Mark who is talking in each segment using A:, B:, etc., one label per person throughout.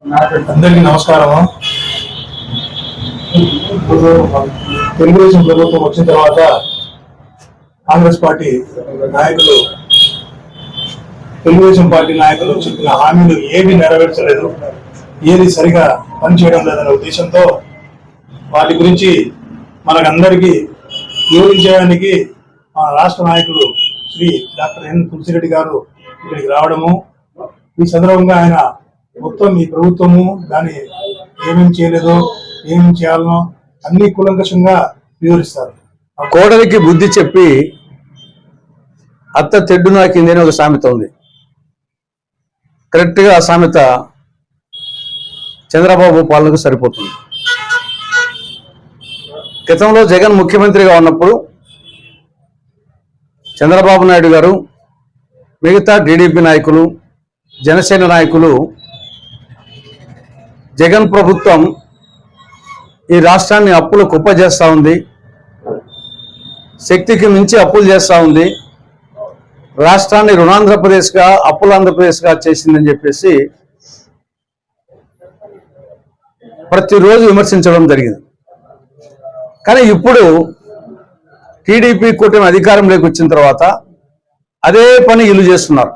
A: అందరికీ నమస్కారం. తెలుగుదేశం ప్రభుత్వం వచ్చిన తర్వాత కాంగ్రెస్ పార్టీ నాయకులు తెలుగుదేశం పార్టీ నాయకులు చెప్పిన హామీలు ఏమీ నెరవేర్చలేదు, ఏది సరిగా పనిచేయడం లేదనే ఉద్దేశంతో వాటి గురించి మనకందరికీ వివరించడానికి మన రాష్ట్ర నాయకులు శ్రీ డాక్టర్ ఎన్ తులసిరెడ్డి గారు ఇక్కడికి రావడము, ఈ సందర్భంగా ఆయన మొత్తం ఈ ప్రభుత్వము దాన్ని ఏమేమి చేయలేదో ఏమేమి చేయాలనో అన్ని కూలంకషంగా వివరిస్తారు.
B: కోడలికి బుద్ధి చెప్పి అత్త తెడ్డు నాకిందని ఒక సామెత ఉంది. కరెక్ట్గా ఆ సామెత చంద్రబాబు పాలనకు సరిపోతుంది. గతంలో జగన్ ముఖ్యమంత్రిగా ఉన్నప్పుడు చంద్రబాబు నాయుడు గారు మిగతా టీడీపీ నాయకులు జనసేన నాయకులు జగన్ ప్రభుత్వం ఈ రాష్ట్రాన్ని అప్పులు కుప్ప చేస్తూ ఉంది, శక్తికి మించి అప్పులు చేస్తూ ఉంది, రాష్ట్రాన్ని రుణాంధ్రప్రదేశ్గా అప్పుల ఆంధ్రప్రదేశ్గా చేసిందని చెప్పేసి ప్రతిరోజు విమర్శించడం జరిగింది. కానీ ఇప్పుడు టీడీపీ కూటమి అధికారంలోకి వచ్చిన తర్వాత అదే పని వీళ్ళు చేస్తున్నారు.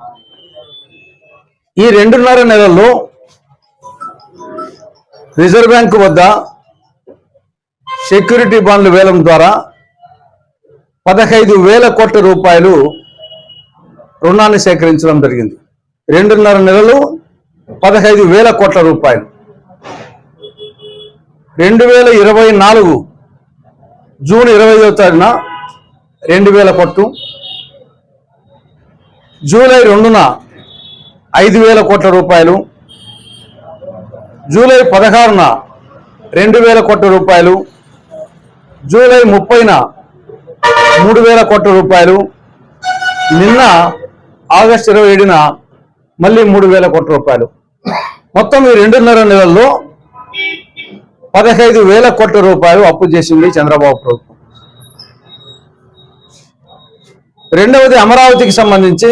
B: ఈ 2.5 నెలల్లో రిజర్వ్ బ్యాంకు వద్ద సెక్యూరిటీ బాండ్ల వేలం ద్వారా 15,000 కోట్ల రూపాయలు రుణాన్ని సేకరించడం జరిగింది. 2.5 నెలలు 15,000 కోట్ల రూపాయలు. 2024 జూన్ 25వ తారీఖున 2,000 కోట్లు, జూలై 2న 5,000 కోట్ల రూపాయలు, జూలై 16న 2,000 కోట్ల రూపాయలు, జూలై 30న 3,000 కోట్ల రూపాయలు, నిన్న ఆగస్టు 27న మళ్ళీ 3,000 కోట్ల రూపాయలు. మొత్తం ఈ 2.5 నెలల్లో 15,000 కోట్ల రూపాయలు అప్పు చేసింది చంద్రబాబు ప్రభుత్వం. రెండవది, అమరావతికి సంబంధించి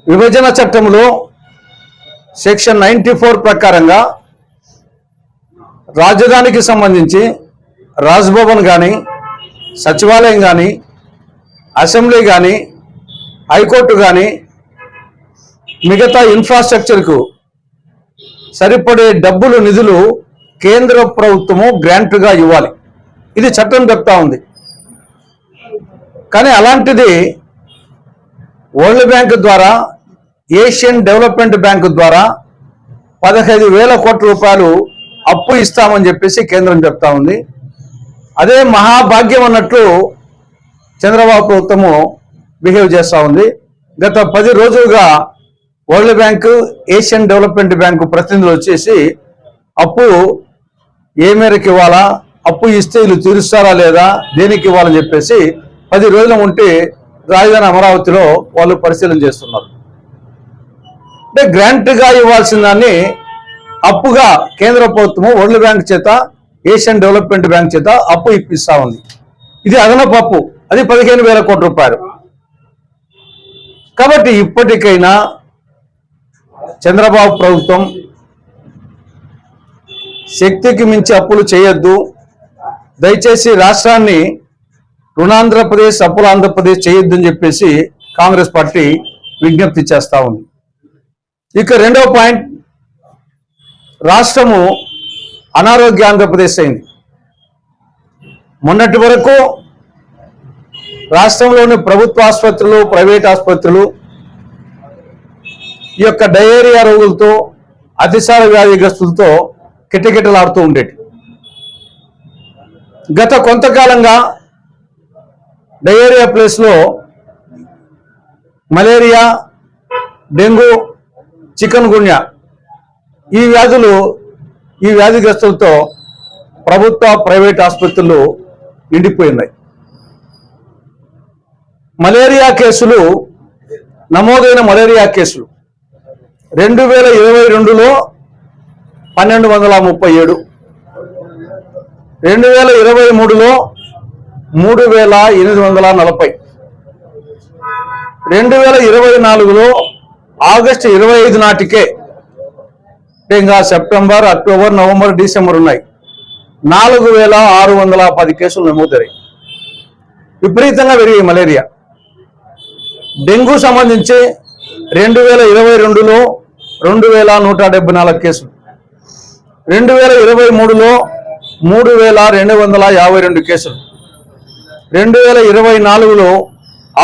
B: విభజన చట్టంలో సెక్షన్ 94 ప్రకారంగా రాజధానికి సంబంధించి రాజ్భవన్ కానీ, సచివాలయం కానీ, అసెంబ్లీ కానీ, హైకోర్టు కానీ, మిగతా ఇన్ఫ్రాస్ట్రక్చర్కు సరిపడే డబ్బులు నిధులు కేంద్ర ప్రభుత్వము గ్రాంట్గా ఇవ్వాలి. ఇది చట్టం చెప్తా ఉంది. కానీ అలాంటిది వరల్డ్ బ్యాంక్ ద్వారా, ఏషియన్ డెవలప్మెంట్ బ్యాంక్ ద్వారా 15,000 కోట్ల రూపాయలు అప్పు ఇస్తామని చెప్పేసి కేంద్రం చెప్తా ఉంది. అదే మహాభాగ్యం అన్నట్లు చంద్రబాబు ప్రభుత్వము బిహేవ్ చేస్తూ ఉంది. గత 10 రోజులుగా world bank, Asian development bank ప్రతినిధులు వచ్చేసి అప్పు ఏ మేరకు ఇవ్వాలా, అప్పు ఇస్తే వీళ్ళు తీరుస్తారా లేదా, దేనికి ఇవ్వాలని చెప్పేసి 10 రోజుల ఉంటే రాజధాని అమరావతిలో వాళ్ళు పరిశీలన చేస్తున్నారు. అంటే గ్రాంట్గా ఇవ్వాల్సిన దాన్ని అప్పుగా కేంద్ర ప్రభుత్వము వరల్డ్ బ్యాంక్ చేత, ఏషియన్ డెవలప్మెంట్ బ్యాంక్ చేత అప్పు ఇప్పిస్తా ఉంది. ఇది అదనపు అప్పు, అది 15,000 కోట్ల రూపాయలు. కాబట్టి ఇప్పటికైనా చంద్రబాబు ప్రభుత్వం శక్తికి మించి అప్పులు చేయొద్దు, దయచేసి రాష్ట్రాన్ని రుణాంధ్రప్రదేశ్, అప్పుల ఆంధ్రప్రదేశ్ చేయొద్దని చెప్పేసి కాంగ్రెస్ పార్టీ విజ్ఞప్తి చేస్తూ ఉంది. ఇక రెండవ పాయింట్, రాష్ట్రము అనారోగ్య ఆంధ్రప్రదేశ్ అయింది. మొన్నటి వరకు రాష్ట్రంలోని ప్రభుత్వ ఆసుపత్రులు, ప్రైవేట్ ఆసుపత్రులు ఈ యొక్క డయేరియా రోగులతో, అతిసార వ్యాధిగ్రస్తులతో కిటకిటలాడుతూ ఉండేది. గత కొంతకాలంగా డయేరియా ప్లేస్లో మలేరియా, డెంగ్యూ, చికన్ గున్యా ఈ వ్యాధిగ్రస్తులతో ప్రభుత్వ, ప్రైవేట్ ఆసుపత్రులు నిండిపోయినాయి. మలేరియా కేసులు, నమోదైన మలేరియా కేసులు 2022లో 1,237, 2023లో 3,840, 2024లో ఆగస్టు 25 నాటికే ఇంకా సెప్టెంబర్, అక్టోబర్, నవంబర్, డిసెంబర్ ఉన్నాయి. 4610 కేసులు నమోదయ్యాయి. విపరీతంగా పెరిగాయి మలేరియా. డెంగ్యూ సంబంధించి 2022లో 2174 కేసులు, 2023లో 3252 కేసులు, 2024లో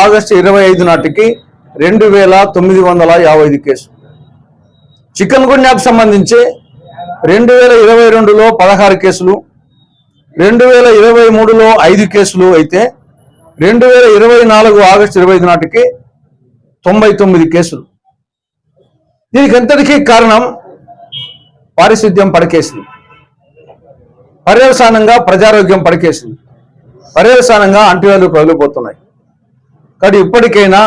B: ఆగస్టు 25 నాటికి 2955 కేసులు. చికెన్ గున్యాకు సంబంధించి 2022లో 16 కేసులు, 2023లో 5 కేసులు అయితే 2024 ఆగస్టు 25 నాటికి 99 కేసులు. దీనికి ఎంతటికీ కారణం పారిశుద్ధ్యం పడకేసింది, పర్యవసానంగా ప్రజారోగ్యం పడకేసింది, పర్యవసానంగా అంటువ్యాధులు ప్రబలిపోతున్నాయి. కాబట్టి ఇప్పటికైనా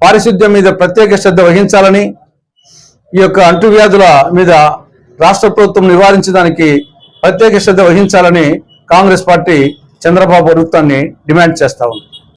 B: పారిశుద్ధ్యం మీద ప్రత్యేక శ్రద్ధ వహించాలని, ఈ యొక్క అంటువ్యాధుల మీద రాష్ట్ర ప్రభుత్వం నివారించడానికి ప్రత్యేక శ్రద్ధ వహించాలని కాంగ్రెస్ పార్టీ చంద్రబాబు ప్రభుత్వాన్ని డిమాండ్ చేస్తా ఉంది.